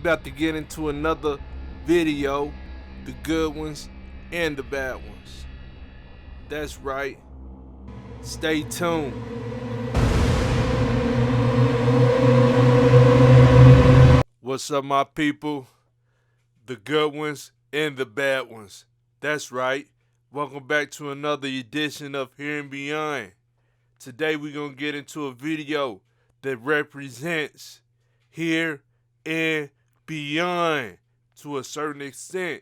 about to get into another video, the good ones and the bad ones. That's right. Stay tuned. What's up, my people? The good ones and the bad ones. That's right. Welcome back to another edition of Here and Beyond. Today we're going to get into a video that represents here and beyond to a certain extent.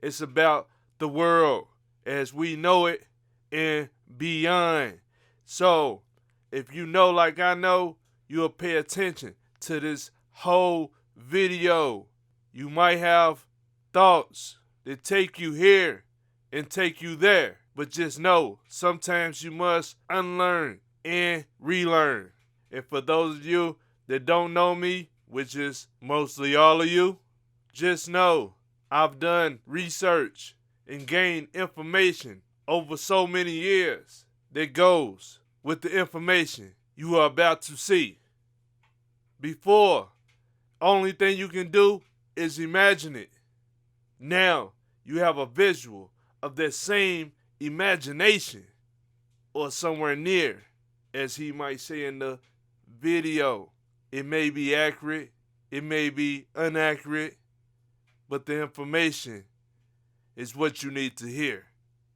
It's about the world as we know it and beyond. So, if you know like I know, you'll pay attention to this whole video. You might have thoughts that take you here and take you there, but just know sometimes you must unlearn and relearn. And for those of you that don't know me, which is mostly all of you, just know I've done research and gained information over so many years that goes with the information you are about to see. Before, only thing you can do is imagine it. Now you have a visual of that same imagination, or somewhere near, as he might say in the video. It may be accurate, it may be inaccurate, but the information is what you need to hear.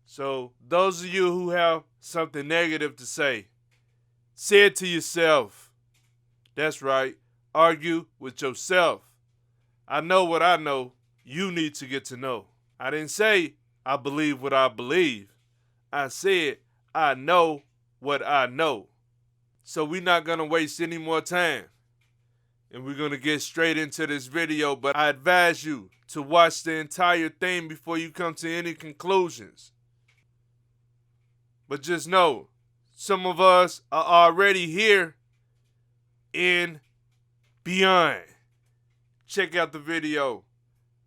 So those of you who have something negative to say it to yourself. That's right, argue with yourself. I know what I know, you need to get to know. I didn't say I believe what I believe. I said I know what I know. So we're not going to waste any more time. And we're going to get straight into this video. But I advise you to watch the entire thing before you come to any conclusions. But just know, some of us are already here and beyond. Check out the video.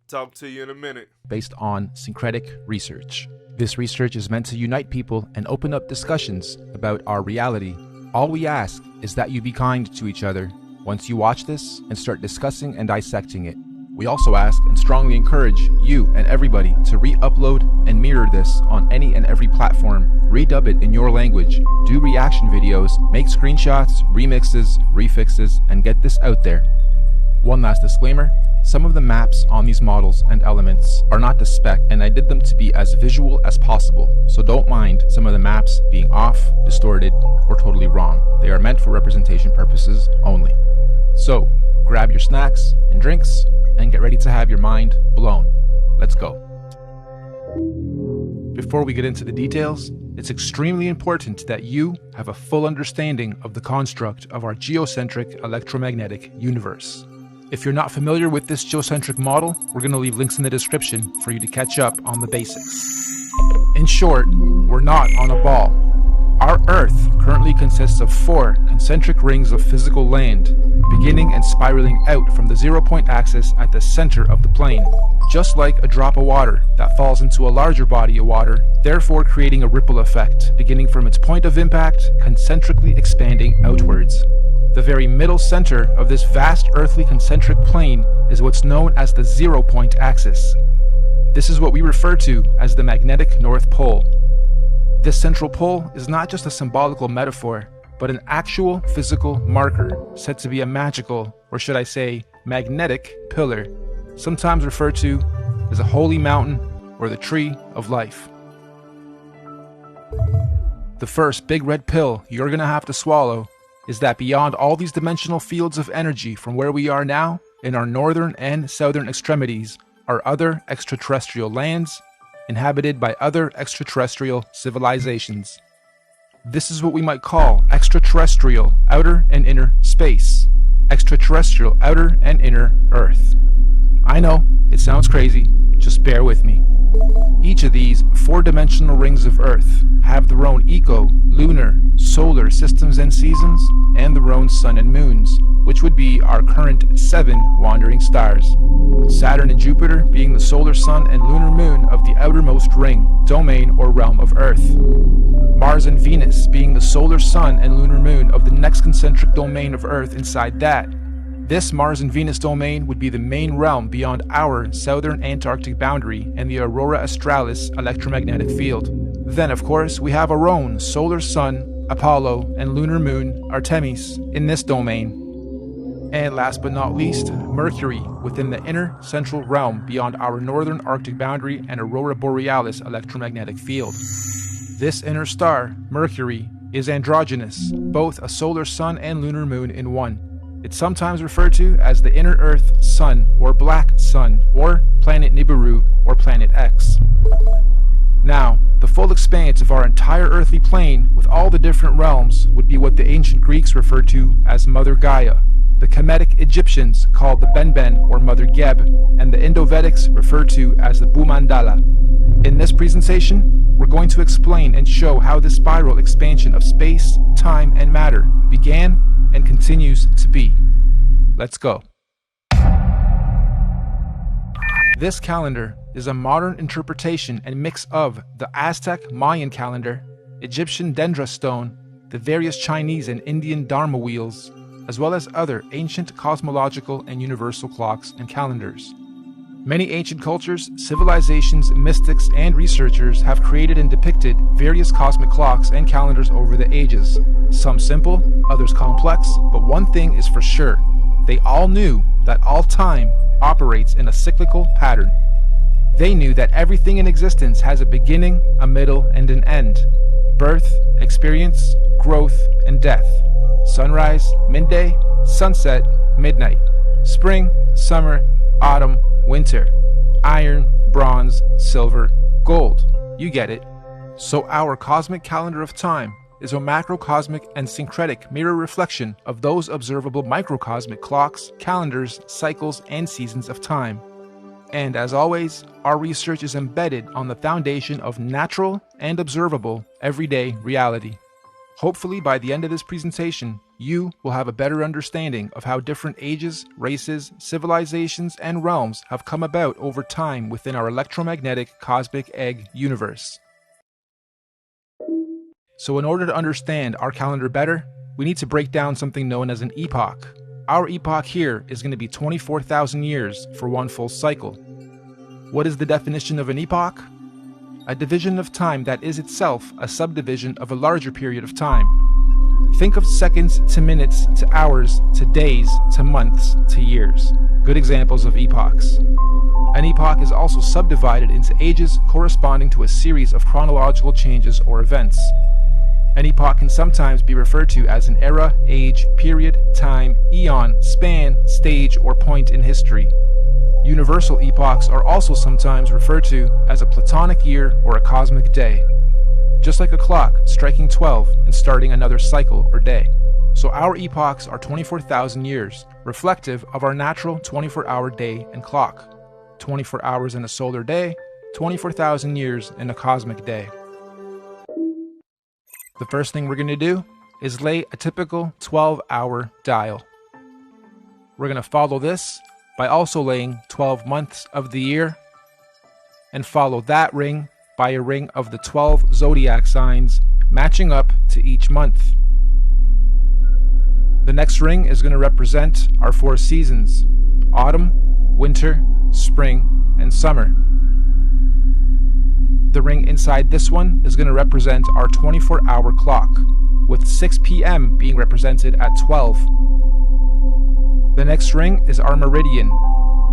Talk to you in a minute. Based on syncretic research. This research is meant to unite people and open up discussions about our reality. All we ask is that you be kind to each other once you watch this and start discussing and dissecting it. We also ask and strongly encourage you and everybody to re-upload and mirror this on any and every platform. Redub it in your language, do reaction videos, make screenshots, remixes, refixes, and get this out there. One last disclaimer, some of the maps on these models and elements are not to spec, and I did them to be as visual as possible, so don't mind some of the maps being off, distorted, or totally wrong. They are meant for representation purposes only. So, grab your snacks and drinks, and get ready to have your mind blown. Let's go. Before we get into the details, it's extremely important that you have a full understanding of the construct of our geocentric electromagnetic universe. If you're not familiar with this geocentric model, we're going to leave links in the description for you to catch up on the basics. In short, we're not on a ball. Our Earth currently consists of 4 concentric rings of physical land, beginning and spiraling out from the 0-point axis at the center of the plane, just like a drop of water that falls into a larger body of water, therefore creating a ripple effect, beginning from its point of impact, concentrically expanding outwards. The very middle center of this vast earthly concentric plane is what's known as the 0-point axis. This is what we refer to as the magnetic North Pole. This central pole is not just a symbolical metaphor, but an actual physical marker, said to be a magical, or should I say, magnetic pillar, sometimes referred to as a holy mountain or the tree of life. The first big red pill you're gonna have to swallow is that beyond all these dimensional fields of energy from where we are now, in our northern and southern extremities, are other extraterrestrial lands inhabited by other extraterrestrial civilizations. This is what we might call extraterrestrial outer and inner space, extraterrestrial outer and inner Earth. I know, it sounds crazy, just bear with me. Each of these 4-dimensional rings of Earth have their own eco, lunar, solar systems and seasons, and their own sun and moons, which would be our current 7 wandering stars. Saturn and Jupiter being the solar sun and lunar moon of the outermost ring, domain, or realm of Earth. Mars and Venus being the solar sun and lunar moon of the next concentric domain of Earth inside that, This Mars and Venus domain would be the main realm beyond our southern Antarctic boundary and the Aurora Australis electromagnetic field. Then, of course, we have our own solar sun, Apollo, and lunar moon, Artemis, in this domain. And last but not least, Mercury, within the inner central realm beyond our northern Arctic boundary and Aurora Borealis electromagnetic field. This inner star, Mercury, is androgynous, both a solar sun and lunar moon in one. It's sometimes referred to as the inner Earth sun or black sun or planet Nibiru or planet X. Now, the full expanse of our entire earthly plane with all the different realms would be what the ancient Greeks referred to as Mother Gaia, the Kemetic Egyptians called the Benben or Mother Geb, and the Indo-Vedics referred to as the Bhumandala. In this presentation, we're going to explain and show how this spiral expansion of space, time, and matter began and continues to be. Let's go. This calendar is a modern interpretation and mix of the Aztec Mayan calendar, Egyptian Dendra stone, the various Chinese and Indian Dharma wheels, as well as other ancient cosmological and universal clocks and calendars. Many ancient cultures, civilizations, mystics, and researchers have created and depicted various cosmic clocks and calendars over the ages. Some simple, others complex, but one thing is for sure. They all knew that all time operates in a cyclical pattern. They knew that everything in existence has a beginning, a middle, and an end. Birth, experience, growth, and death. Sunrise, midday, sunset, midnight. Spring, summer, autumn, winter. Iron, bronze, silver, gold. You get it. So our cosmic calendar of time is a macrocosmic and syncretic mirror reflection of those observable microcosmic clocks, calendars, cycles, and seasons of time. And as always, our research is embedded on the foundation of natural and observable everyday reality. Hopefully, by the end of this presentation, you will have a better understanding of how different ages, races, civilizations, and realms have come about over time within our electromagnetic cosmic egg universe. So in order to understand our calendar better, we need to break down something known as an epoch. Our epoch here is going to be 24,000 years for one full cycle. What is the definition of an epoch? A division of time that is itself a subdivision of a larger period of time. Think of seconds to minutes to hours to days to months to years. Good examples of epochs. An epoch is also subdivided into ages corresponding to a series of chronological changes or events. An epoch can sometimes be referred to as an era, age, period, time, eon, span, stage, or point in history. Universal epochs are also sometimes referred to as a platonic year or a cosmic day. Just like a clock striking 12 and starting another cycle or day. So our epochs are 24,000 years, reflective of our natural 24-hour day and clock. 24 hours in a solar day, 24,000 years in a cosmic day. The first thing we're going to do is lay a typical 12-hour dial. We're going to follow this by also laying 12 months of the year, and follow that ring by a ring of the 12 zodiac signs matching up to each month. The next ring is going to represent our 4 seasons: autumn, winter, spring, and summer. The ring inside this one is going to represent our 24-hour clock, with 6 p.m. being represented at 12. The next ring is our meridian.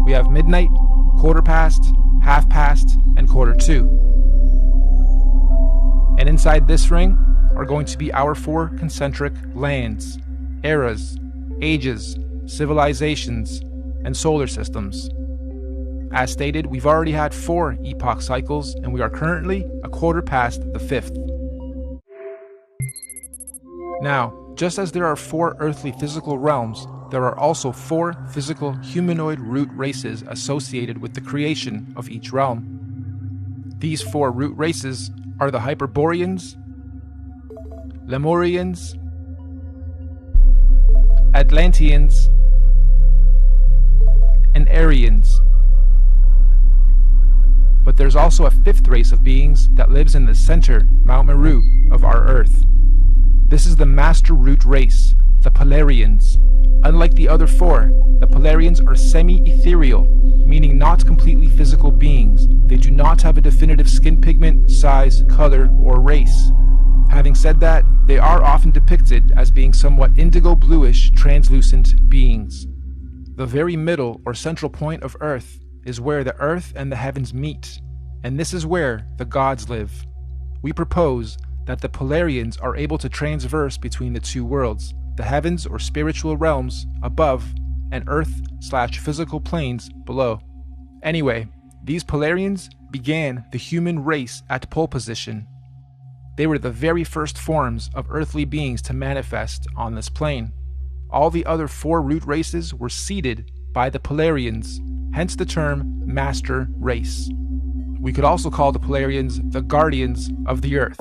We have midnight, quarter past, half past, and quarter to. And inside this ring are going to be our 4 concentric lands, eras, ages, civilizations, and solar systems. As stated, we've already had 4 epoch cycles, and we are currently a quarter past the 5th. Now, just as there are 4 earthly physical realms, there are also 4 physical humanoid root races associated with the creation of each realm. These 4 root races are the Hyperboreans, Lemurians, Atlanteans, and Aryans. But there's also a 5th race of beings that lives in the center, Mount Meru, of our Earth. This is the Master Root race, the Polarians, unlike the other four, the Polarians are semi-ethereal, meaning not completely physical beings. They do not have a definitive skin pigment, size, color, or race. Having said that, they are often depicted as being somewhat indigo-bluish, translucent beings. The very middle or central point of Earth is where the Earth and the heavens meet, and this is where the gods live. We propose that the Polarians are able to transverse between the two worlds, the heavens or spiritual realms above and Earth/physical planes below. Anyway, these Polarians began the human race at pole position. They were the very first forms of earthly beings to manifest on this plane. All the other four root races were seeded by the Polarians, hence the term Master Race. We could also call the Polarians the Guardians of the Earth.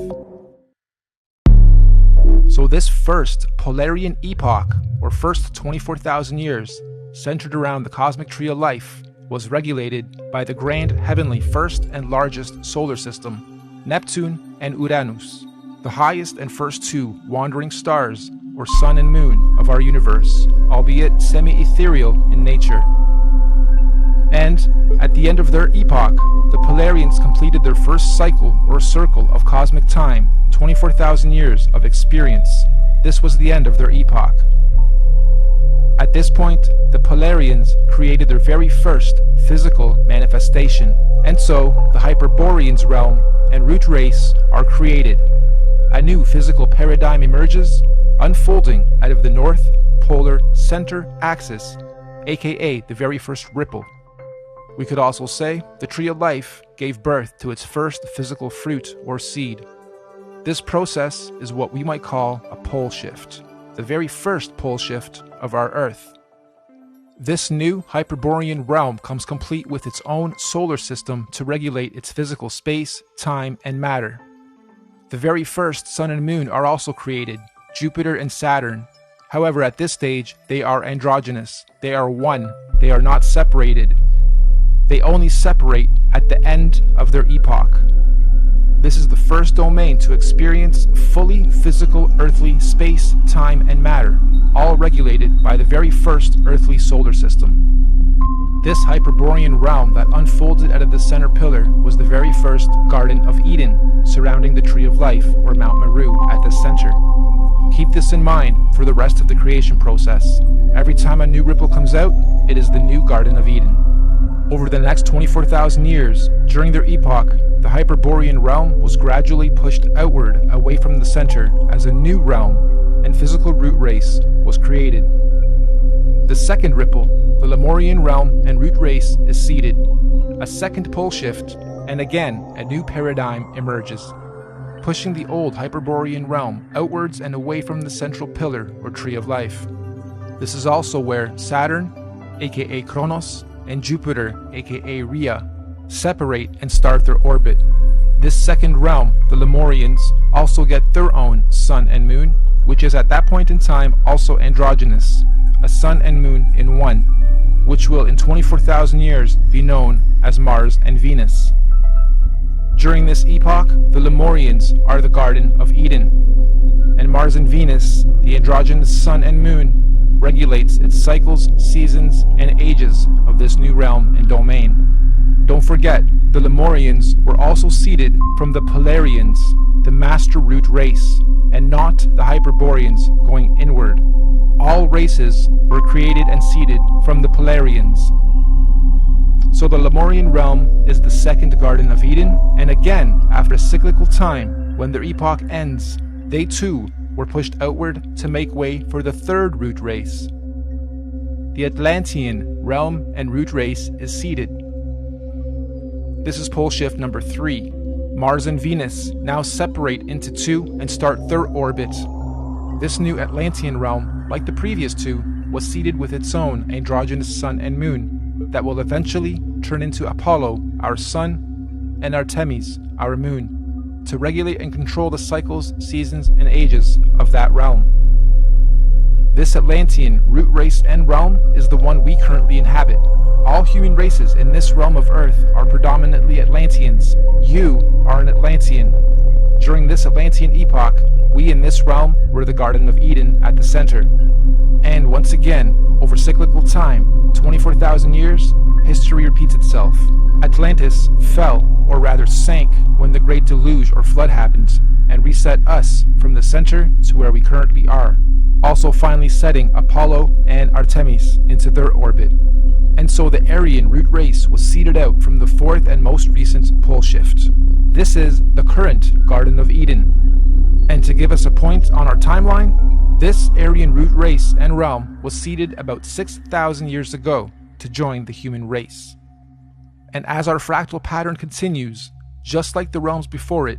So this first Polarian epoch, or first 24,000 years, centered around the cosmic tree of life, was regulated by the grand heavenly first and largest solar system, Neptune and Uranus, the highest and first two wandering stars, or sun and moon, of our universe, albeit semi-ethereal in nature. And at the end of their epoch, the Polarians completed their first cycle or circle of cosmic time, 24,000 years of experience. This was the end of their epoch. At this point, the Polarians created their very first physical manifestation, and so the Hyperboreans realm and root race are created. A new physical paradigm emerges, unfolding out of the North Polar Center axis, aka the very first ripple. We could also say the tree of life gave birth to its first physical fruit or seed. This process is what we might call a pole shift, the very first pole shift of our Earth. This new Hyperborean realm comes complete with its own solar system to regulate its physical space, time, and matter. The very first sun and moon are also created, Jupiter and Saturn. However, at this stage, they are androgynous. They are one. They are not separated. They only separate at the end of their epoch. This is the first domain to experience fully physical earthly space, time, and matter, all regulated by the very first earthly solar system. This Hyperborean realm that unfolded out of the center pillar was the very first Garden of Eden, surrounding the Tree of Life, or Mount Meru, at the center. Keep this in mind for the rest of the creation process. Every time a new ripple comes out, it is the new Garden of Eden. Over the next 24,000 years, during their epoch, the Hyperborean realm was gradually pushed outward away from the center as a new realm and physical root race was created. The second ripple, the Lemurian realm and root race, is seeded. A second pole shift, and again a new paradigm emerges, pushing the old Hyperborean realm outwards and away from the central pillar or tree of life. This is also where Saturn, aka Kronos, and Jupiter, aka Rhea, separate and start their orbit. This second realm, the Lemurians, also get their own sun and moon, which is at that point in time also androgynous, a sun and moon in one, which will in 24,000 years be known as Mars and Venus. During this epoch, the Lemurians are the Garden of Eden, and Mars and Venus, the androgynous sun and moon, regulates its cycles, seasons, and ages of this new realm and domain. Don't forget, the Lemurians were also seeded from the Polarians, the master root race, and not the Hyperboreans going inward. All races were created and seeded from the Polarians. So the Lemurian realm is the second Garden of Eden, and again, after a cyclical time, when their epoch ends, they too were pushed outward to make way for the third root race. The Atlantean realm and root race is seeded. This is pole shift number 3. Mars and Venus now separate into two and start their orbit. This new Atlantean realm, like the previous two, was seeded with its own androgynous sun and moon that will eventually turn into Apollo, our sun, and Artemis, our moon, to regulate and control the cycles, seasons, and ages of that realm. This Atlantean root race and realm is the one we currently inhabit. All human races in this realm of Earth are predominantly Atlanteans. You are an Atlantean. During this Atlantean epoch, we in this realm were the Garden of Eden at the center. And once again, over cyclical time, 24,000 years, history repeats itself. Atlantis fell, or rather sank, when the Great Deluge or Flood happened, and reset us from the center to where we currently are, also finally setting Apollo and Artemis into their orbit. And so the Aryan root race was seeded out from the fourth and most recent pole shift. This is the current Garden of Eden. And to give us a point on our timeline, this Aryan root race and realm was seeded about 6,000 years ago to join the human race. And as our fractal pattern continues, just like the realms before it,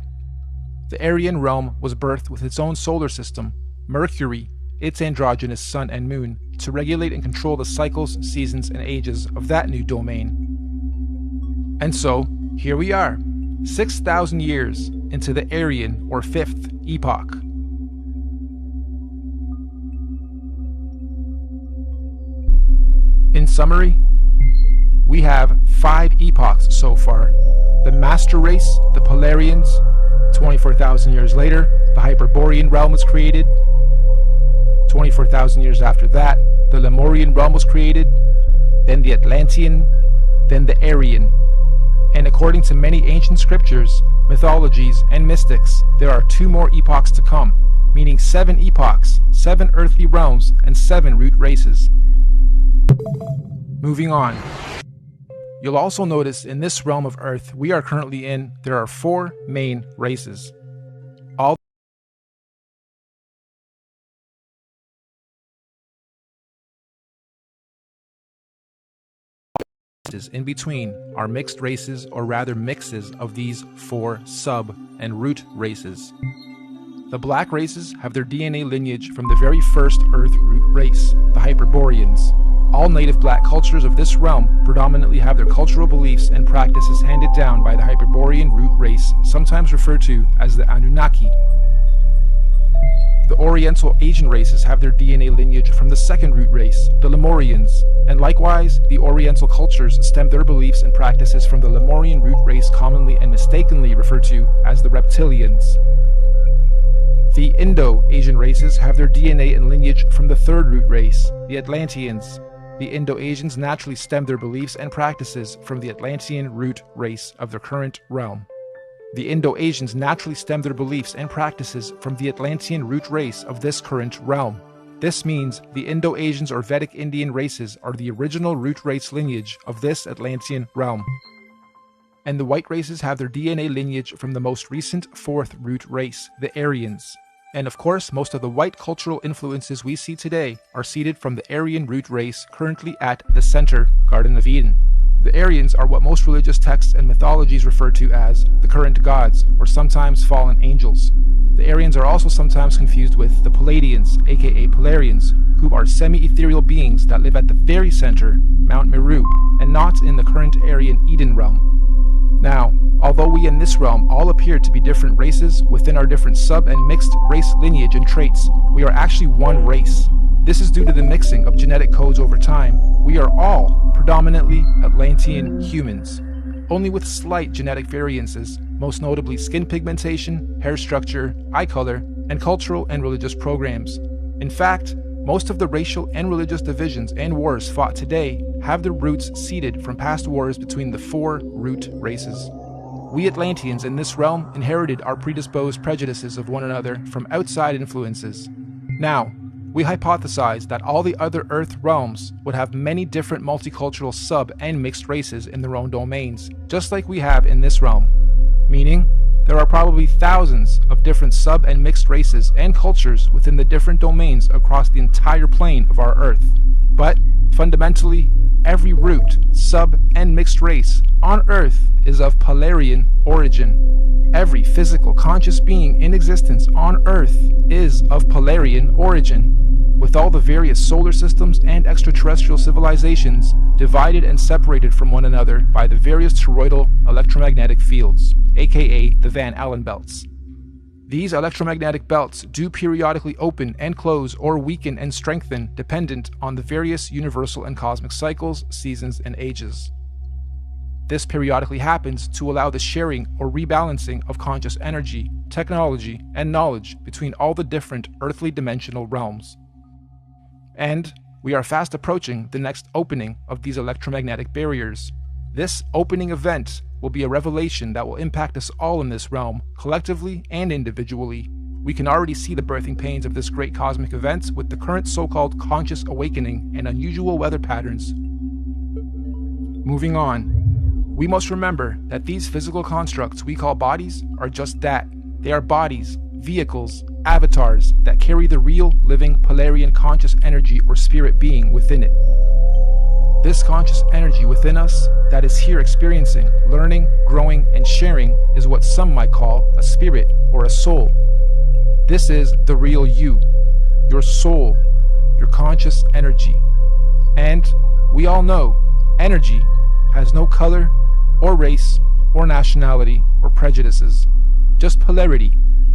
the Aryan realm was birthed with its own solar system, Mercury, its androgynous sun and moon, to regulate and control the cycles, seasons, and ages of that new domain. And so, here we are, 6,000 years into the Aryan or fifth epoch. In summary, we have 5 epochs so far. The Master Race, the Polarians. 24,000 years later, the Hyperborean realm was created. 24,000 years after that, the Lemurian realm was created. Then the Atlantean, then the Aryan. And according to many ancient scriptures, mythologies, and mystics, there are 2 more epochs to come, meaning 7 epochs, 7 earthly realms, and 7 root races. Moving on. You'll also notice in this realm of Earth we are currently in, there are 4 main races. All in between are mixed races, or rather mixes of these 4 sub and root races. The black races have their DNA lineage from the very first Earth root race, the Hyperboreans. All native black cultures of this realm predominantly have their cultural beliefs and practices handed down by the Hyperborean root race, sometimes referred to as the Anunnaki. The Oriental Asian races have their DNA lineage from the second root race, the Lemurians, and likewise, the Oriental cultures stem their beliefs and practices from the Lemurian root race, commonly and mistakenly referred to as the Reptilians. The Indo-Asian races have their DNA and lineage from the third root race, the Atlanteans. The Indo-Asians naturally stem their beliefs and practices from the Atlantean root race of their current realm. The Indo-Asians naturally stem their beliefs and practices from the Atlantean root race of this current realm. This means the Indo-Asians or Vedic Indian races are the original root race lineage of this Atlantean realm. And the white races have their DNA lineage from the most recent fourth root race, the Aryans. And of course, most of the white cultural influences we see today are seeded from the Aryan root race currently at the center, Garden of Eden. The Aryans are what most religious texts and mythologies refer to as the current gods, or sometimes fallen angels. The Aryans are also sometimes confused with the Palladians, aka Polarians, who are semi-ethereal beings that live at the very center, Mount Meru, and not in the current Aryan Eden realm. Now, although we in this realm all appear to be different races within our different sub and mixed race lineage and traits, we are actually one race. This is due to the mixing of genetic codes over time. We are all predominantly Atlantean humans, only with slight genetic variances, most notably skin pigmentation, hair structure, eye color, and cultural and religious programs. In fact, most of the racial and religious divisions and wars fought today have their roots seeded from past wars between the 4 root races. We Atlanteans in this realm inherited our predisposed prejudices of one another from outside influences. Now, we hypothesize that all the other Earth realms would have many different multicultural sub and mixed races in their own domains, just like we have in this realm. Meaning, there are probably thousands of different sub and mixed races and cultures within the different domains across the entire plane of our Earth. But, fundamentally, every root, sub, and mixed race on Earth is of Polarian origin. Every physical conscious being in existence on Earth is of Polarian origin, with all the various solar systems and extraterrestrial civilizations divided and separated from one another by the various toroidal electromagnetic fields, aka the Van Allen belts. These electromagnetic belts do periodically open and close or weaken and strengthen dependent on the various universal and cosmic cycles, seasons, and ages. This periodically happens to allow the sharing or rebalancing of conscious energy, technology, and knowledge between all the different earthly dimensional realms. And we are fast approaching the next opening of these electromagnetic barriers. This opening event will be a revelation that will impact us all in this realm, collectively and individually. We can already see the birthing pains of this great cosmic event with the current so-called conscious awakening and unusual weather patterns. Moving on, we must remember that these physical constructs we call bodies are just that. They are bodies, vehicles, avatars that carry the real, living, Polarian conscious energy or spirit being within it. This conscious energy within us that is here experiencing, learning, growing, and sharing is what some might call a spirit or a soul. This is the real you, your soul, your conscious energy. And we all know energy has no color or race or nationality or prejudices, just polarity,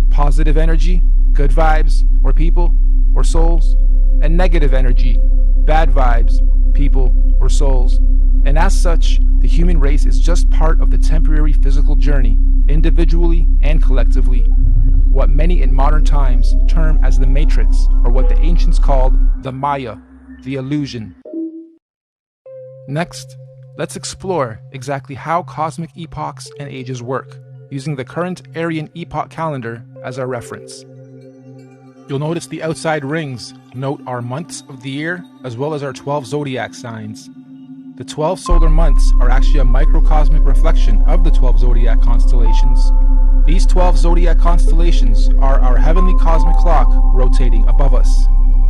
positive energy, good vibes or people or souls, and negative energy, bad vibes, people or souls. And as such, the human race is just part of the temporary physical journey, individually and collectively, what many in modern times term as the matrix, or what the ancients called the Maya, the illusion. Next, let's explore exactly how cosmic epochs and ages work, using the current Aryan epoch calendar as our reference. You'll notice the outside rings note our months of the year, as well as our 12 zodiac signs. The 12 solar months are actually a microcosmic reflection of the 12 zodiac constellations. These 12 zodiac constellations are our heavenly cosmic clock rotating above us.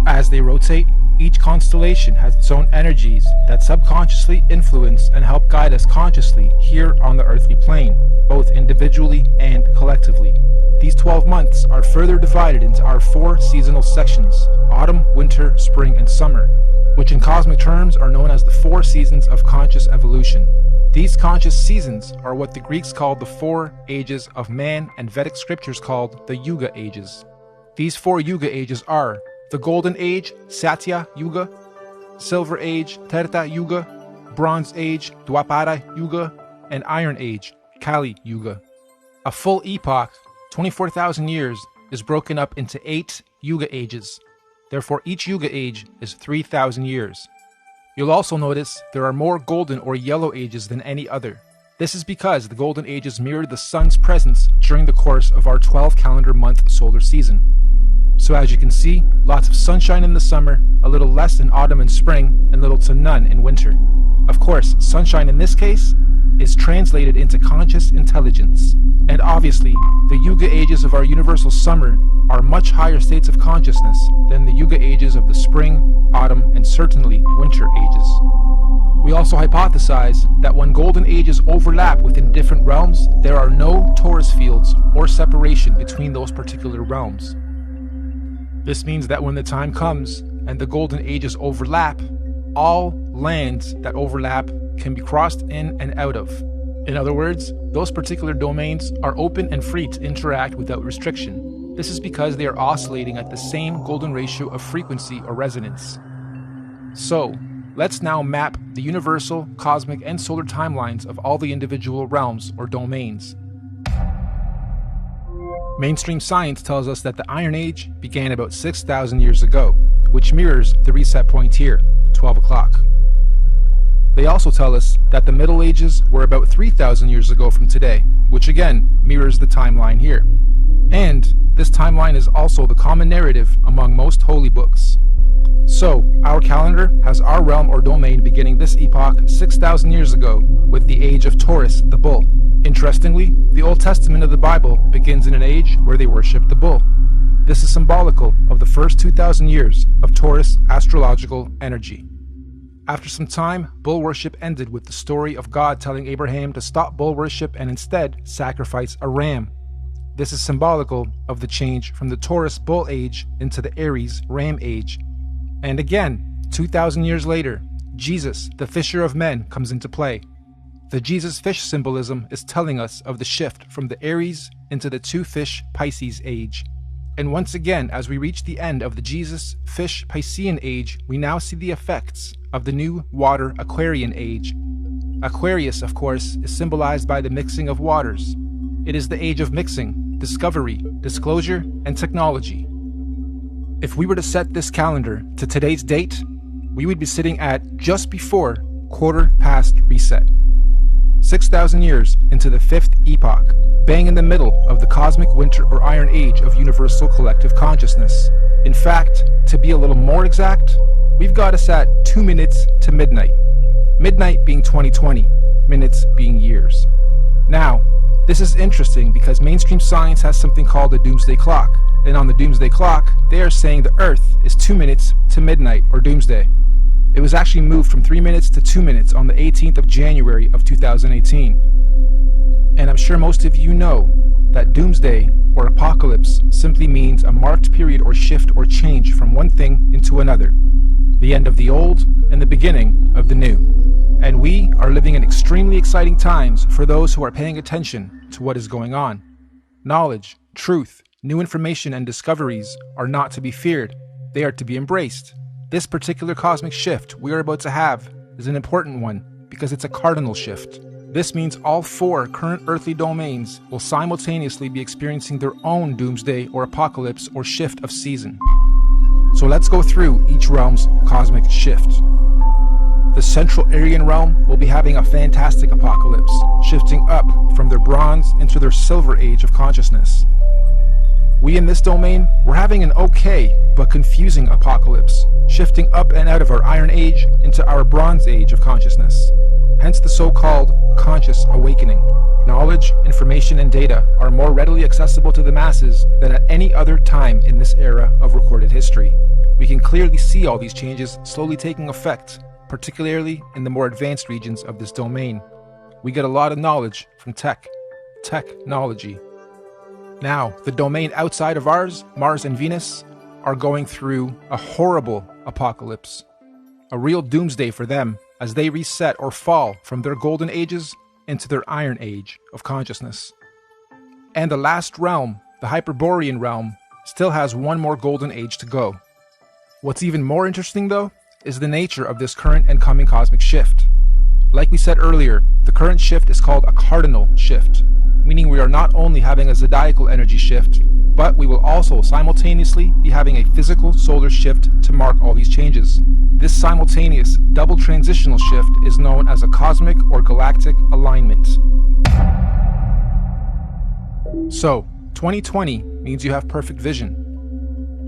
As they rotate, each constellation has its own energies that subconsciously influence and help guide us consciously here on the earthly plane, both individually and collectively. These 12 months are further divided into our 4 seasonal sections: autumn, winter, spring, and summer, which in cosmic terms are known as the 4 seasons of conscious evolution. These conscious seasons are what the Greeks called the 4 ages of man and Vedic scriptures called the Yuga ages. These 4 Yuga ages are the Golden Age, Satya Yuga, Silver Age, Treta Yuga, Bronze Age, Dwapara Yuga, and Iron Age, Kali Yuga. A full epoch, 24,000 years, is broken up into 8 Yuga ages. Therefore, each Yuga age is 3,000 years. You'll also notice there are more golden or yellow ages than any other. This is because the golden ages mirror the sun's presence during the course of our 12 calendar month solar season. So as you can see, lots of sunshine in the summer, a little less in autumn and spring, and little to none in winter. Of course, sunshine in this case is translated into conscious intelligence. And obviously, the Yuga ages of our universal summer are much higher states of consciousness than the Yuga ages of the spring, autumn, and certainly winter ages. We also hypothesize that when golden ages overlap within different realms, there are no torus fields or separation between those particular realms. This means that when the time comes and the golden ages overlap, all lands that overlap can be crossed in and out of. In other words, those particular domains are open and free to interact without restriction. This is because they are oscillating at the same golden ratio of frequency or resonance. So, let's now map the universal, cosmic, and solar timelines of all the individual realms or domains. Mainstream science tells us that the Iron Age began about 6,000 years ago, which mirrors the reset point here, 12 o'clock. They also tell us that the Middle Ages were about 3,000 years ago from today, which again mirrors the timeline here. And this timeline is also the common narrative among most holy books. So, our calendar has our realm or domain beginning this epoch 6,000 years ago with the age of Taurus, the bull. Interestingly, the Old Testament of the Bible begins in an age where they worship the bull. This is symbolical of the first 2,000 years of Taurus astrological energy. After some time, bull worship ended with the story of God telling Abraham to stop bull worship and instead sacrifice a ram. This is symbolical of the change from the Taurus bull age into the Aries ram age. And again, 2,000 years later, Jesus, the fisher of men, comes into play. The Jesus fish symbolism is telling us of the shift from the Aries into the 2-fish Pisces age. And once again, as we reach the end of the Jesus fish Piscean age, we now see the effects of the new water Aquarian age. Aquarius, of course, is symbolized by the mixing of waters. It is the age of mixing, discovery, disclosure, and technology. If we were to set this calendar to today's date, we would be sitting at just before quarter past reset. 6,000 years into the fifth epoch, bang in the middle of the cosmic winter or iron age of universal collective consciousness. In fact, to be a little more exact, we've got us at 2 minutes to midnight. Midnight being 2020, minutes being years. Now, this is interesting because mainstream science has something called a doomsday clock. And on the doomsday clock, they are saying the Earth is 2 minutes to midnight or doomsday. It was actually moved from 3 minutes to 2 minutes on the 18th of January of 2018. And I'm sure most of you know that doomsday or apocalypse simply means a marked period or shift or change from one thing into another. The end of the old and the beginning of the new. And we are living in extremely exciting times for those who are paying attention to what is going on. Knowledge, truth, new information and discoveries are not to be feared. They are to be embraced. This particular cosmic shift we are about to have is an important one because it's a cardinal shift. This means all 4 current earthly domains will simultaneously be experiencing their own doomsday or apocalypse or shift of season. So let's go through each realm's cosmic shift. The Central Aryan realm will be having a fantastic apocalypse, shifting up from their bronze into their silver age of consciousness. We in this domain, we're having an okay but confusing apocalypse, shifting up and out of our Iron Age into our Bronze Age of consciousness. Hence the so-called conscious awakening. Knowledge, information, and data are more readily accessible to the masses than at any other time in this era of recorded history. We can clearly see all these changes slowly taking effect, particularly in the more advanced regions of this domain. We get a lot of knowledge from technology. Now, the domain outside of ours, Mars and Venus, are going through a horrible apocalypse. A real doomsday for them as they reset or fall from their golden ages into their iron age of consciousness. And the last realm, the Hyperborean realm, still has one more golden age to go. What's even more interesting though, is the nature of this current and coming cosmic shift. Like we said earlier, the current shift is called a cardinal shift, meaning we are not only having a zodiacal energy shift, but we will also simultaneously be having a physical solar shift to mark all these changes. This simultaneous double transitional shift is known as a cosmic or galactic alignment. So, 2020 means you have perfect vision.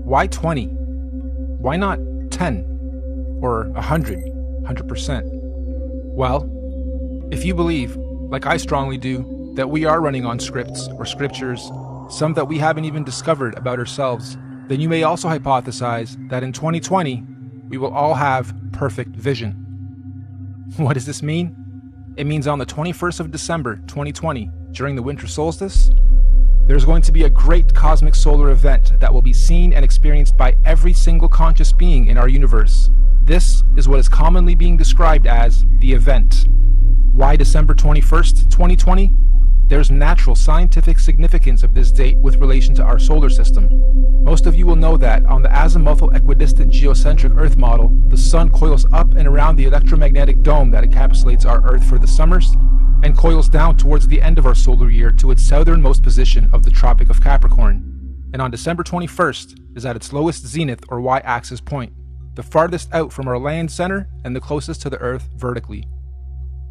Why 20? Why not 10? Or 100%? Well, if you believe, like I strongly do, that we are running on scripts or scriptures, some that we haven't even discovered about ourselves, then you may also hypothesize that in 2020, we will all have perfect vision. What does this mean? It means on the 21st of December, 2020, during the winter solstice, there's going to be a great cosmic solar event that will be seen and experienced by every single conscious being in our universe. This is what is commonly being described as the event. Why December 21st, 2020? There's natural scientific significance of this date with relation to our solar system. Most of you will know that on the azimuthal equidistant geocentric Earth model, the Sun coils up and around the electromagnetic dome that encapsulates our Earth for the summers, and coils down towards the end of our solar year to its southernmost position of the Tropic of Capricorn. And on December 21st is at its lowest zenith or y-axis point, the farthest out from our land center and the closest to the Earth vertically.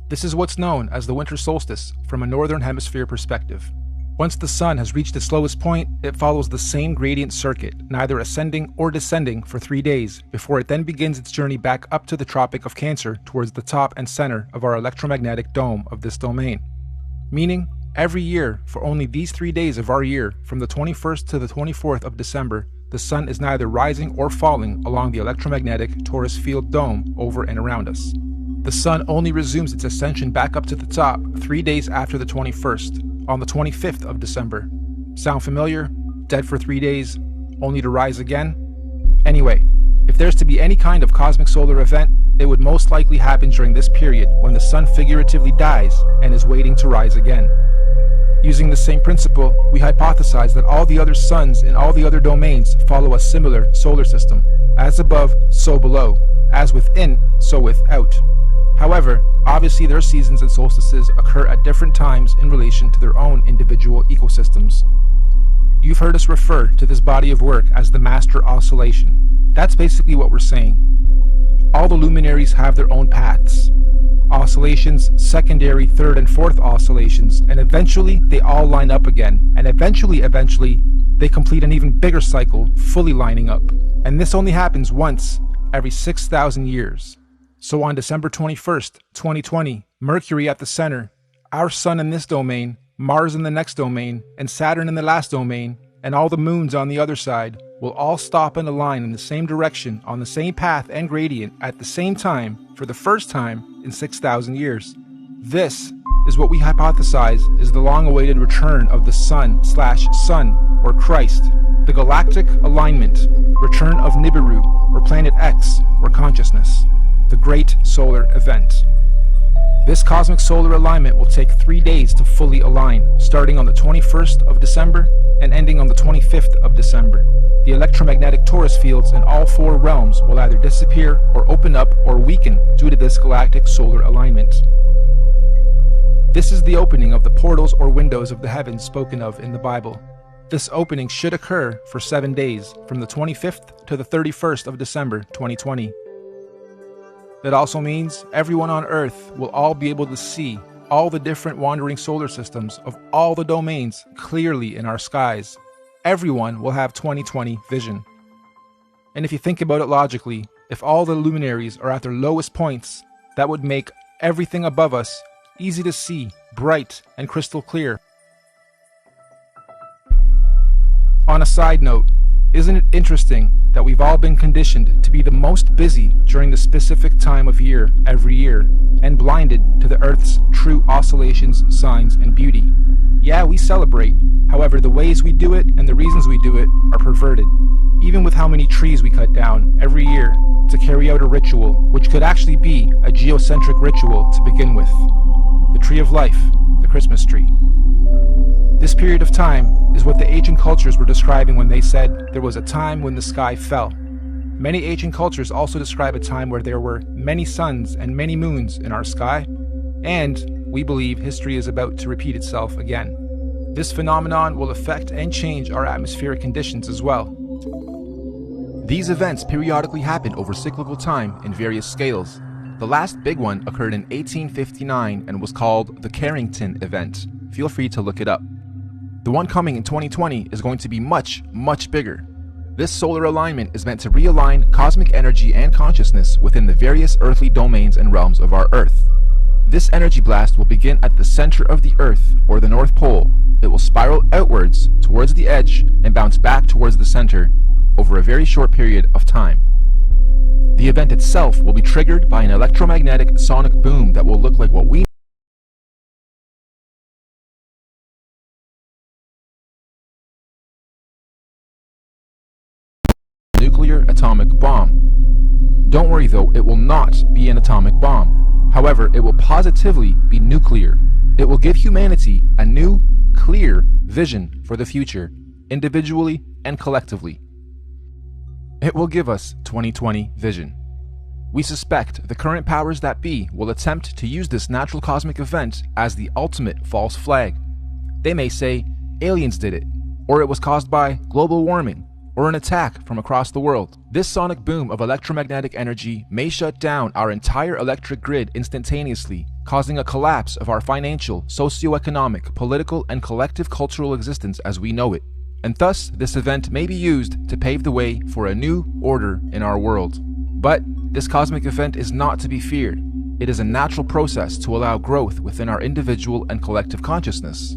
This is what's known as the winter solstice from a northern hemisphere perspective. Once the sun has reached its lowest point, it follows the same gradient circuit, neither ascending or descending for 3 days, before it then begins its journey back up to the Tropic of Cancer towards the top and center of our electromagnetic dome of this domain. Meaning, every year, for only these 3 days of our year, from the 21st to the 24th of December, the sun is neither rising or falling along the electromagnetic torus field dome over and around us. The sun only resumes its ascension back up to the top 3 days after the 21st, on the 25th of December. Sound familiar? Dead for 3 days, only to rise again? Anyway, if there's to be any kind of cosmic solar event, it would most likely happen during this period when the sun figuratively dies and is waiting to rise again. Using the same principle, we hypothesize that all the other suns in all the other domains follow a similar solar system. As above, so below. As within, so without. However, obviously their seasons and solstices occur at different times in relation to their own individual ecosystems. you've heard us refer to this body of work as the master oscillation. That's basically what we're saying. All the luminaries have their own paths. Oscillations, secondary, third, and fourth oscillations, and eventually they all line up again, and eventually, they complete an even bigger cycle, fully lining up. And this only happens once every 6,000 years. So on December 21st, 2020, Mercury at the center, our Sun in this domain, Mars in the next domain, and Saturn in the last domain, and all the moons on the other side, will all stop and align in the same direction on the same path and gradient at the same time for the first time in 6,000 years. This is what we hypothesize is the long-awaited return of the Sun/Sun, or Christ, the galactic alignment, return of Nibiru, or Planet X, or consciousness, the great solar event. This cosmic solar alignment will take 3 days to fully align, starting on the 21st of December and ending on the 25th of December. The electromagnetic torus fields in all 4 realms will either disappear or open up or weaken due to this galactic solar alignment. This is the opening of the portals or windows of the heavens spoken of in the Bible. This opening should occur for 7 days, from the 25th to the 31st of December 2020. That also means everyone on Earth will all be able to see all the different wandering solar systems of all the domains clearly in our skies. Everyone will have 20/20 vision. And if you think about it logically, if all the luminaries are at their lowest points, that would make everything above us easy to see, bright, and crystal clear. On a side note, isn't it interesting that we've all been conditioned to be the most busy during the specific time of year every year, and blinded to the Earth's true oscillations, signs, and beauty? Yeah, we celebrate. However, the ways we do it and the reasons we do it are perverted. Even with how many trees we cut down every year to carry out a ritual, which could actually be a geocentric ritual to begin with. The tree of life, the Christmas tree. This period of time is what the ancient cultures were describing when they said there was a time when the sky fell. Many ancient cultures also describe a time where there were many suns and many moons in our sky, and we believe history is about to repeat itself again. This phenomenon will affect and change our atmospheric conditions as well. These events periodically happen over cyclical time in various scales. The last big one occurred in 1859 and was called the Carrington event. Feel free to look it up. The one coming in 2020 is going to be much, much bigger. This solar alignment is meant to realign cosmic energy and consciousness within the various earthly domains and realms of our Earth. This energy blast will begin at the center of the Earth, or the North Pole. It will spiral outwards towards the edge and bounce back towards the center over a very short period of time. The event itself will be triggered by an electromagnetic sonic boom that will look like what we nuclear atomic bomb. Don't worry though, it will not be an atomic bomb. However, it will positively be nuclear. It will give humanity a new, clear vision for the future, individually and collectively. It will give us 20/20 vision. We suspect the current powers that be will attempt to use this natural cosmic event as the ultimate false flag. They may say aliens did it, or it was caused by global warming, or an attack from across the world. This sonic boom of electromagnetic energy may shut down our entire electric grid instantaneously, causing a collapse of our financial, socio-economic, political, and collective cultural existence as we know it. And thus, this event may be used to pave the way for a new order in our world. But this cosmic event is not to be feared. It is a natural process to allow growth within our individual and collective consciousness.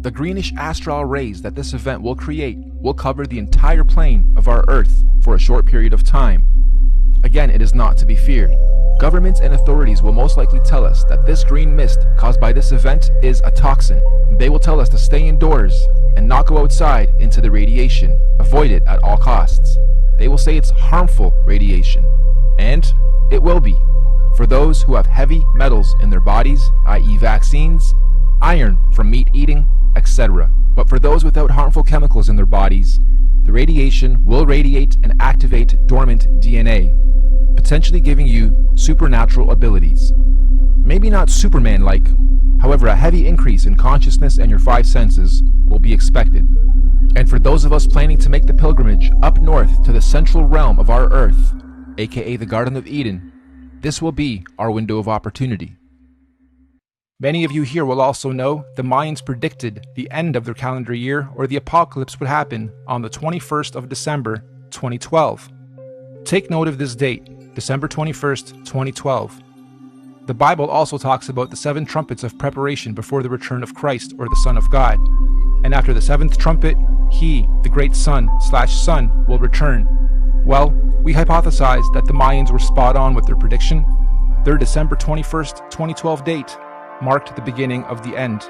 The greenish astral rays that this event will create will cover the entire plane of our Earth for a short period of time. Again, it is not to be feared. Governments and authorities will most likely tell us that this green mist caused by this event is a toxin. They will tell us to stay indoors and not go outside into the radiation. Avoid it at all costs. They will say it's harmful radiation. And it will be. For those who have heavy metals in their bodies, i.e. vaccines, iron from meat eating, etc. But for those without harmful chemicals in their bodies, the radiation will radiate and activate dormant DNA, potentially giving you supernatural abilities. Maybe not Superman-like, however a heavy increase in consciousness and your 5 senses will be expected. And for those of us planning to make the pilgrimage up north to the central realm of our Earth, aka the Garden of Eden, this will be our window of opportunity. Many of you here will also know the Mayans predicted the end of their calendar year or the apocalypse would happen on the 21st of December, 2012. Take note of this date, December 21st, 2012. The Bible also talks about the 7 trumpets of preparation before the return of Christ or the Son of God. And after the 7th trumpet, he, the great Son, will return. Well, we hypothesized that the Mayans were spot on with their prediction. Their December 21st, 2012 date marked the beginning of the end.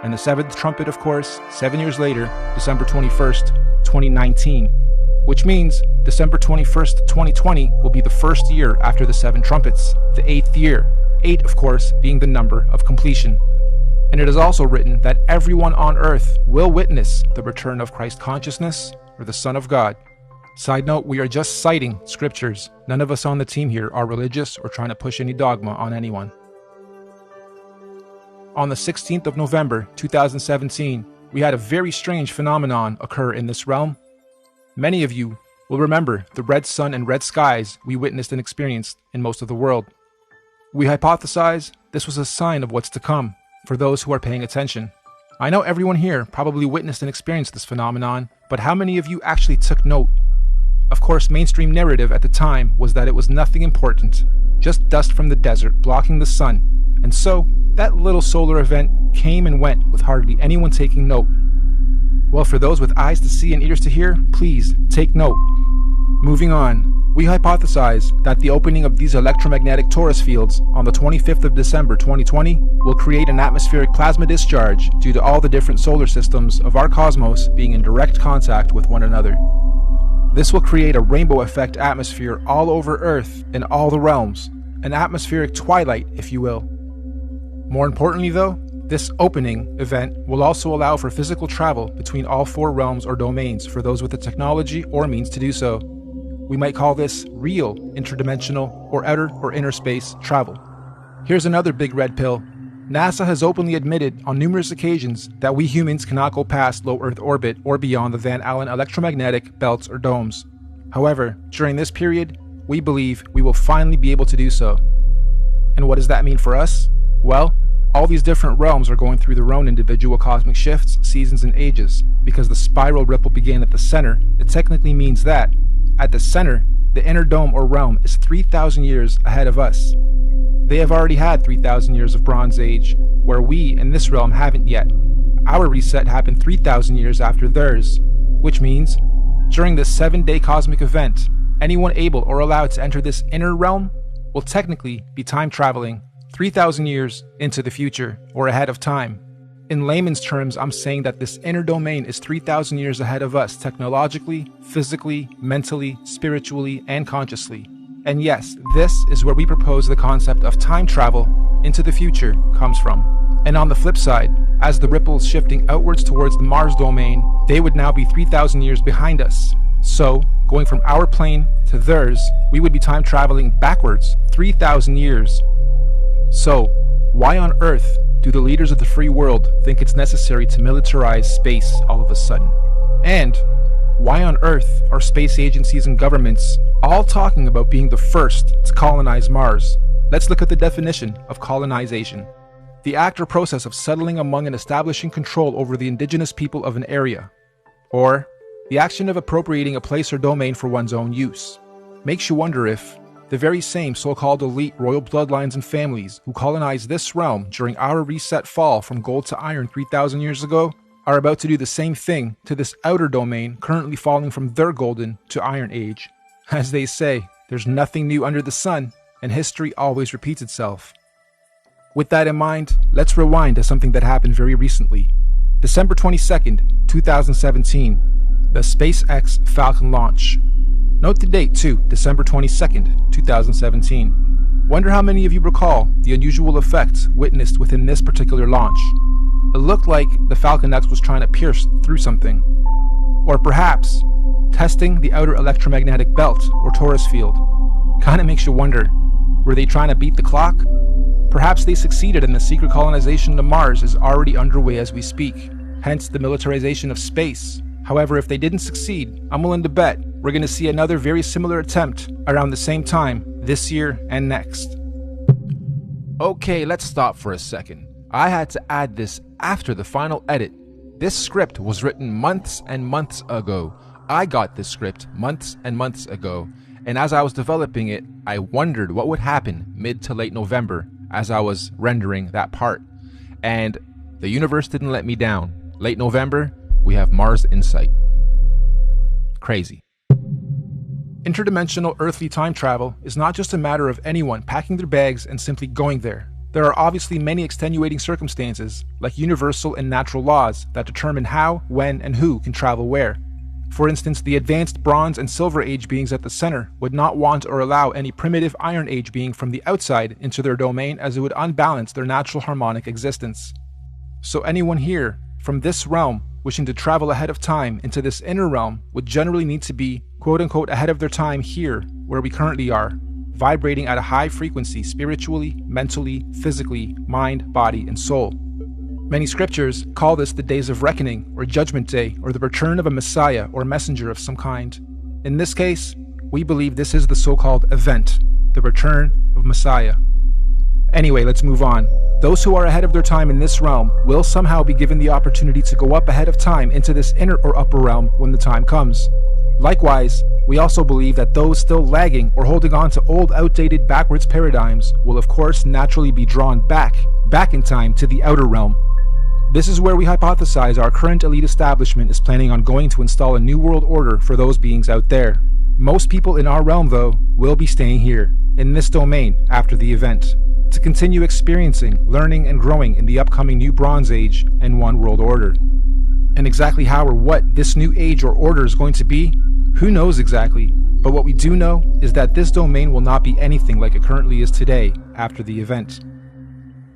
And the 7th trumpet, of course, 7 years later, December 21st, 2019. Which means December 21st, 2020 will be the first year after the 7 trumpets, the 8th year. 8, of course, being the number of completion. And it is also written that everyone on earth will witness the return of Christ consciousness or the Son of God. Side note, we are just citing scriptures. None of us on the team here are religious or trying to push any dogma on anyone. On the 16th of November, 2017, we had a very strange phenomenon occur in this realm. Many of you will remember the red sun and red skies we witnessed and experienced in most of the world. We hypothesize this was a sign of what's to come for those who are paying attention. I know everyone here probably witnessed and experienced this phenomenon, but how many of you actually took note? Of course, mainstream narrative at the time was that it was nothing important, just dust from the desert blocking the sun, and so that little solar event came and went with hardly anyone taking note. Well, for those with eyes to see and ears to hear, please take note. Moving on, we hypothesize that the opening of these electromagnetic torus fields on the 25th of December 2020 will create an atmospheric plasma discharge due to all the different solar systems of our cosmos being in direct contact with one another. This will create a rainbow effect atmosphere all over Earth in all the realms, an atmospheric twilight, if you will. More importantly though, this opening event will also allow for physical travel between all 4 realms or domains for those with the technology or means to do so. We might call this real interdimensional or outer or inner space travel. Here's another big red pill. NASA has openly admitted on numerous occasions that we humans cannot go past low Earth orbit or beyond the Van Allen electromagnetic belts or domes. However, during this period, we believe we will finally be able to do so. And what does that mean for us? Well, all these different realms are going through their own individual cosmic shifts, seasons, and ages. Because the spiral ripple began at the center, it technically means that, at the center, the inner dome or realm is 3,000 years ahead of us. They have already had 3,000 years of Bronze Age, where we in this realm haven't yet. Our reset happened 3,000 years after theirs, which means, during this 7-day cosmic event, anyone able or allowed to enter this inner realm will technically be time traveling 3,000 years into the future or ahead of time. In layman's terms, I'm saying that this inner domain is 3,000 years ahead of us technologically, physically, mentally, spiritually, and consciously. And yes, this is where we propose the concept of time travel into the future comes from. And on the flip side, as the ripples shifting outwards towards the Mars domain, they would now be 3,000 years behind us. So, going from our plane to theirs, we would be time traveling backwards 3,000 years. So, why on earth do the leaders of the free world think it's necessary to militarize space all of a sudden? And why on earth are space agencies and governments all talking about being the first to colonize Mars? Let's look at the definition of colonization. The act or process of settling among and establishing control over the indigenous people of an area. Or, the action of appropriating a place or domain for one's own use. Makes you wonder if the very same so-called elite royal bloodlines and families who colonized this realm during our reset fall from gold to iron 3,000 years ago are about to do the same thing to this outer domain currently falling from their golden to iron age. As they say, there's nothing new under the sun, and history always repeats itself. With that in mind, let's rewind to something that happened very recently. December 22nd, 2017, the SpaceX Falcon launch. Note the date too, December 22nd, 2017. Wonder how many of you recall the unusual effects witnessed within this particular launch. It looked like the Falcon X was trying to pierce through something. Or perhaps, testing the outer electromagnetic belt or torus field. Kinda makes you wonder, were they trying to beat the clock? Perhaps they succeeded and the secret colonization of Mars is already underway as we speak, hence the militarization of space. However, if they didn't succeed, I'm willing to bet we're going to see another very similar attempt around the same time this year and next. Okay, let's stop for a second. I had to add this after the final edit. This script was written months and months ago. I got this script months and months ago, and as I was developing it, I wondered what would happen mid to late November as I was rendering that part. And the universe didn't let me down. Late November, we have Mars Insight. Crazy. Interdimensional earthly time travel is not just a matter of anyone packing their bags and simply going there. There are obviously many extenuating circumstances, like universal and natural laws, that determine how, when, and who can travel where. For instance, the advanced Bronze and Silver Age beings at the center would not want or allow any primitive Iron Age being from the outside into their domain, as it would unbalance their natural harmonic existence. So anyone here, from this realm, wishing to travel ahead of time into this inner realm would generally need to be, quote-unquote, ahead of their time here, where we currently are, vibrating at a high frequency spiritually, mentally, physically, mind, body, and soul. Many scriptures call this the days of reckoning, or judgment day, or the return of a messiah or messenger of some kind. In this case, we believe this is the so-called event, the return of Messiah. Anyway, let's move on. Those who are ahead of their time in this realm will somehow be given the opportunity to go up ahead of time into this inner or upper realm when the time comes. Likewise, we also believe that those still lagging or holding on to old, outdated, backwards paradigms will of course naturally be drawn back in time to the outer realm. This is where we hypothesize our current elite establishment is planning on going to install a new world order for those beings out there. Most people in our realm, though, will be staying here, in this domain, after the event, to continue experiencing, learning, and growing in the upcoming new Bronze Age and One World Order. And exactly how or what this new age or order is going to be, who knows exactly, but what we do know is that this domain will not be anything like it currently is today after the event.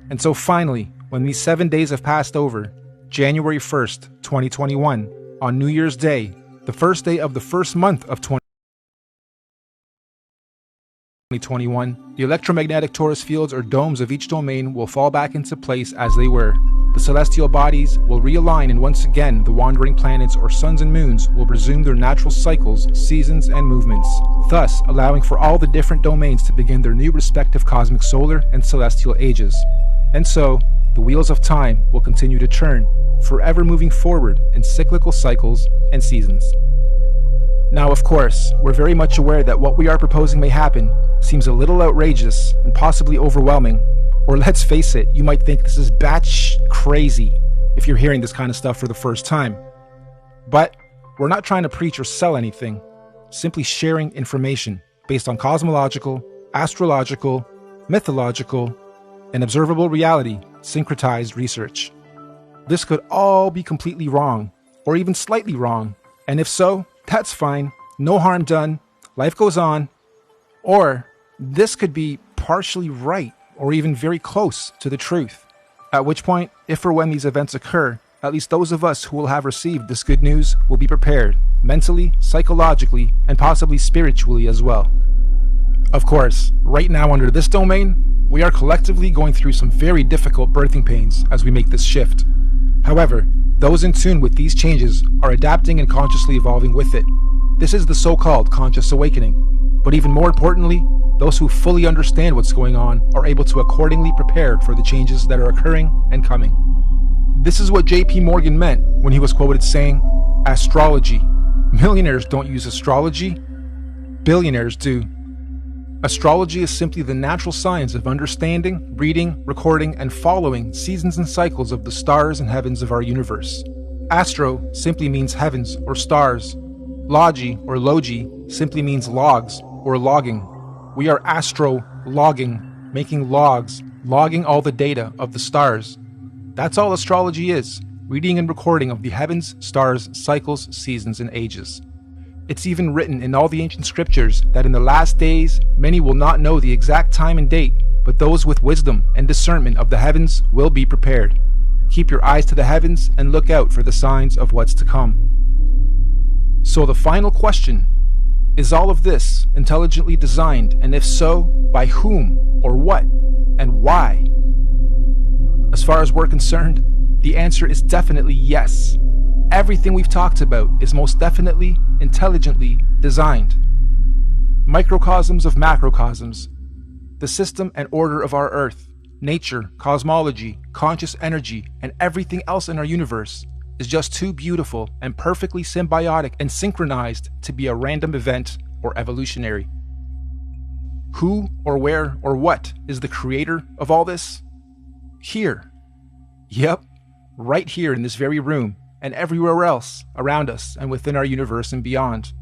And so finally, when these 7 days have passed over, January 1st, 2021, on New Year's Day, the first day of the first month of 2021, the electromagnetic torus fields or domes of each domain will fall back into place as they were. The celestial bodies will realign, and once again the wandering planets or suns and moons will resume their natural cycles, seasons, and movements, thus allowing for all the different domains to begin their new respective cosmic solar and celestial ages. And so, the wheels of time will continue to turn, forever moving forward in cyclical cycles and seasons. Now, of course, we're very much aware that what we are proposing may happen seems a little outrageous and possibly overwhelming, or let's face it, you might think this is batsh crazy if you're hearing this kind of stuff for the first time. But we're not trying to preach or sell anything, simply sharing information based on cosmological, astrological, mythological, and observable reality syncretized research. This could all be completely wrong, or even slightly wrong, and if so, that's fine, no harm done, life goes on. Or this could be partially right, or even very close to the truth. At which point, if or when these events occur, at least those of us who will have received this good news will be prepared, mentally, psychologically, and possibly spiritually as well. Of course, right now under this domain, we are collectively going through some very difficult birthing pains as we make this shift. However, those in tune with these changes are adapting and consciously evolving with it. This is the so-called conscious awakening. But even more importantly, those who fully understand what's going on are able to accordingly prepare for the changes that are occurring and coming. This is what J.P. Morgan meant when he was quoted saying, "Astrology. Millionaires don't use astrology. Billionaires do." Astrology is simply the natural science of understanding, reading, recording, and following seasons and cycles of the stars and heavens of our universe. Astro simply means heavens or stars. Logi or logi simply means logs or logging. We are astro-logging, making logs, logging all the data of the stars. That's all astrology is, reading and recording of the heavens, stars, cycles, seasons, and ages. It's even written in all the ancient scriptures that in the last days, many will not know the exact time and date, but those with wisdom and discernment of the heavens will be prepared. Keep your eyes to the heavens and look out for the signs of what's to come. So the final question, is all of this intelligently designed, and if so, by whom, or what, and why? As far as we're concerned, the answer is definitely yes. everything we've talked about is most definitely intelligently designed. Microcosms of macrocosms, the system and order of our Earth, nature, cosmology, conscious energy, and everything else in our universe is just too beautiful and perfectly symbiotic and synchronized to be a random event or evolutionary. Who or where or what is the creator of all this? Here. Yep, right here in this very room and everywhere else around us and within our universe and beyond.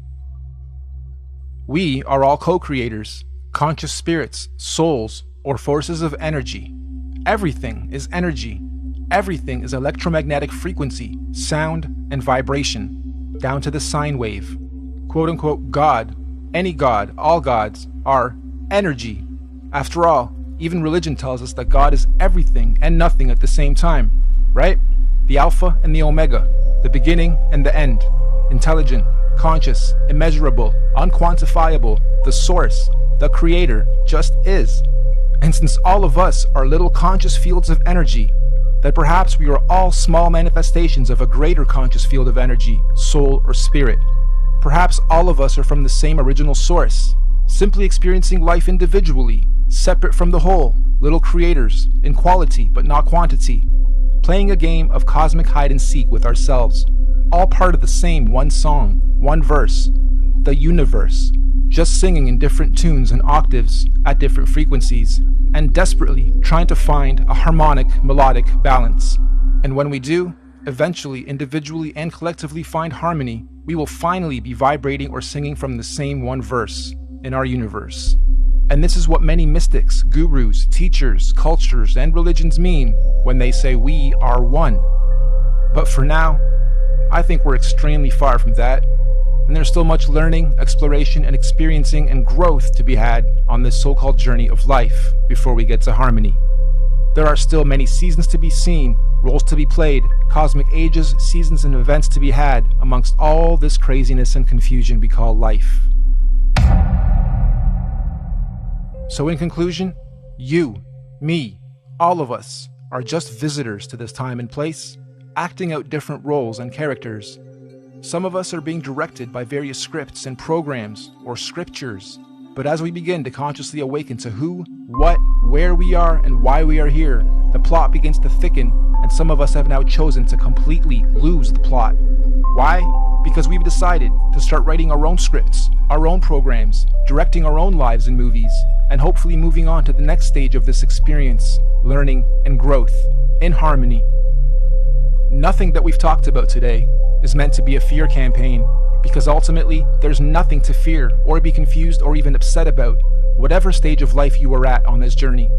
We are all co-creators, conscious spirits, souls, or forces of energy. Everything is energy. Everything is electromagnetic frequency, sound, and vibration, down to the sine wave. Quote-unquote God, any God, all gods, are energy. After all, even religion tells us that God is everything and nothing at the same time, right? The Alpha and the Omega, the beginning and the end, intelligent, conscious, immeasurable, unquantifiable, the source, the creator, just is. And since all of us are little conscious fields of energy, that perhaps we are all small manifestations of a greater conscious field of energy, soul, or spirit. Perhaps all of us are from the same original source, simply experiencing life individually, separate from the whole, little creators, in quality but not quantity, playing a game of cosmic hide and seek with ourselves, all part of the same one song, one verse, the universe, just singing in different tunes and octaves at different frequencies, and desperately trying to find a harmonic, melodic balance. And when we do, eventually, individually and collectively find harmony, we will finally be vibrating or singing from the same one verse in our universe. And this is what many mystics, gurus, teachers, cultures, and religions mean when they say we are one. But for now, I think we're extremely far from that, and there's still much learning, exploration, and experiencing and growth to be had on this so-called journey of life before we get to harmony. There are still many seasons to be seen, roles to be played, cosmic ages, seasons, and events to be had amongst all this craziness and confusion we call life. So in conclusion, you, me, all of us are just visitors to this time and place, acting out different roles and characters. Some of us are being directed by various scripts and programs or scriptures, but as we begin to consciously awaken to who, what, where we are, and why we are here, the plot begins to thicken, and some of us have now chosen to completely lose the plot. Why? Because we've decided to start writing our own scripts, our own programs, directing our own lives and movies, and hopefully moving on to the next stage of this experience, learning and growth, in harmony. Nothing that we've talked about today is meant to be a fear campaign, because ultimately, there's nothing to fear or be confused or even upset about, whatever stage of life you are at on this journey.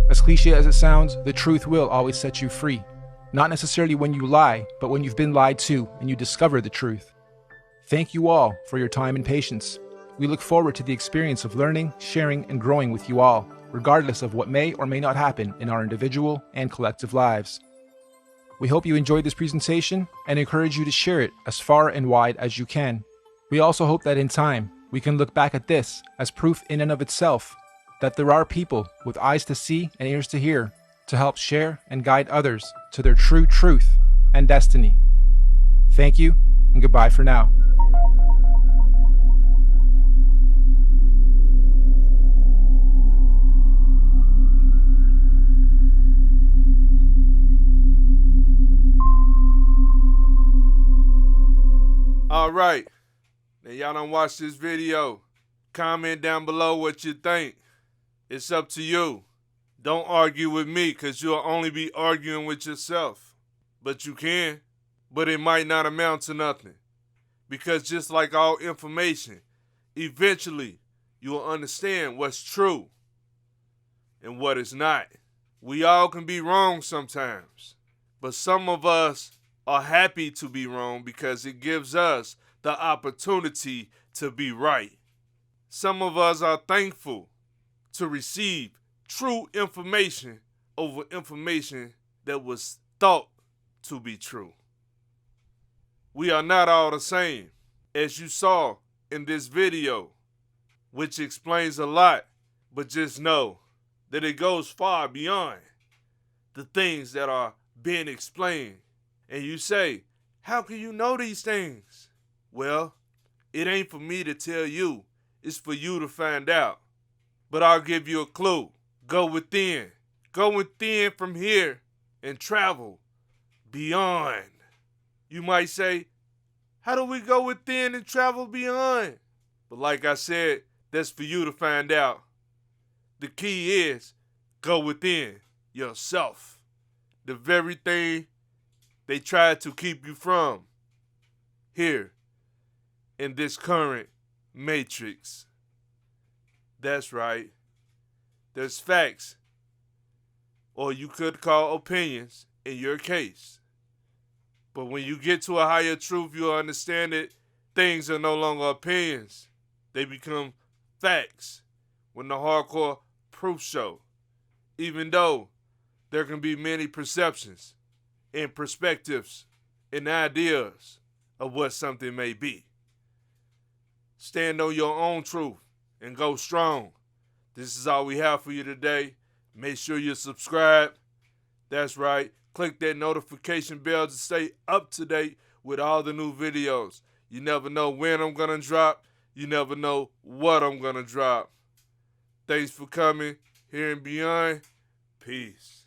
As cliche as it sounds, the truth will always set you free. Not necessarily when you lie, but when you've been lied to and you discover the truth. Thank you all for your time and patience. We look forward to the experience of learning, sharing, and growing with you all, regardless of what may or may not happen in our individual and collective lives. We hope you enjoyed this presentation and encourage you to share it as far and wide as you can. We also hope that in time, we can look back at this as proof in and of itself that there are people with eyes to see and ears to hear to help share and guide others to their true truth and destiny. Thank you, and goodbye for now. Alright, now y'all done watch this video. Comment down below what you think. It's up to you. Don't argue with me, because you'll only be arguing with yourself. But you can, but it might not amount to nothing. Because just like all information, eventually you will understand what's true and what is not. We all can be wrong sometimes, but some of us are happy to be wrong because it gives us the opportunity to be right. Some of us are thankful to receive true information over information that was thought to be true. We are not all the same, as you saw in this video, which explains a lot, but just know that it goes far beyond the things that are being explained. And you say, How can you know these things? Well, it ain't for me to tell you. It's for you to find out. But I'll give you a clue. Go within. Go within from here and travel beyond. You might say, how do we go within and travel beyond? But like I said, that's for you to find out. The key is go within yourself. The very thing they tried to keep you from here in this current matrix. That's right. There's facts, or you could call opinions in your case. But when you get to a higher truth, you'll understand that things are no longer opinions. They become facts when the hardcore proof show. Even though there can be many perceptions and perspectives and ideas of what something may be. Stand on your own truth and go strong. This is all we have for you today. Make sure you subscribe. That's right. Click that notification bell to stay up to date with all the new videos. You never know when I'm going to drop. You never know what I'm going to drop. Thanks for coming here and beyond. Peace.